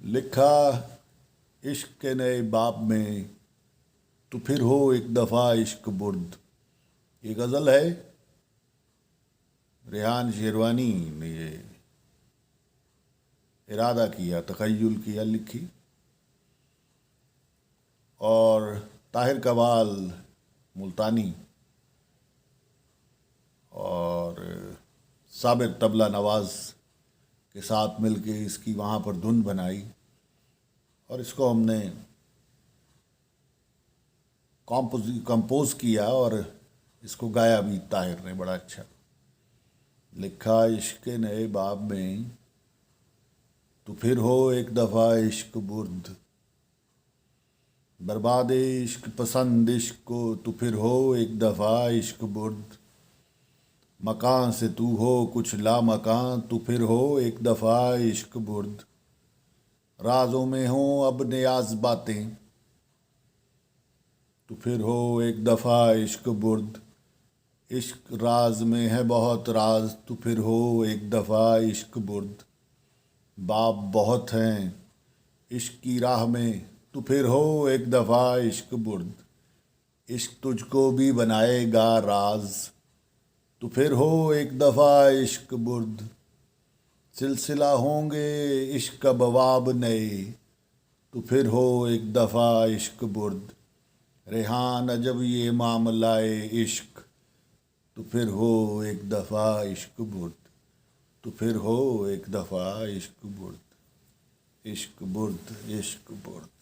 लिखा इश्क के नए बाब में तो फिर हो एक दफ़ा इश्क बुर्द। ये गज़ल है, रेहान शेरवानी ने ये इरादा किया, तख़य्युल किया, लिखी। और ताहिर कवाल मुल्तानी और साबिर तबला नवाज़ के साथ मिलके इसकी वहाँ पर धुन बनाई और इसको हमने कंपोज किया और इसको गाया भी ताहिर ने बड़ा अच्छा। लिखा इश्क के नए बाब में तो फिर हो एक दफ़ा इश्क बुर्द। बर्बाद इश्क पसंद इश्क को तो फिर हो एक दफ़ा इश्क बुर्द। मकान से तू हो कुछ ला मकान तो फिर हो एक दफ़ा इश्क बुर्द। राजों में हो अब नियाज बातें तो फिर हो एक दफ़ा इश्क बुर्द। इश्क राज में है बहुत राज तो फिर हो एक दफ़ा इश्क बुर्द। बाप बहुत हैं इश्क की राह में तो फिर हो एक दफ़ा इश्क बुर्द। इश्क तुझको भी बनाएगा राज तो फिर हो एक दफ़ा इश्क बुर्द। सिलसिला होंगे इश्क का बवाब नए तो फिर हो एक दफ़ा इश्क बुर्द। रेहान अजब ये मामलाए इश्क तो फिर हो एक दफ़ा इश्क बुर्द। तो फिर हो एक दफ़ा इश्क बुर्द। इश्क बुर्द, इश्क बुर्द।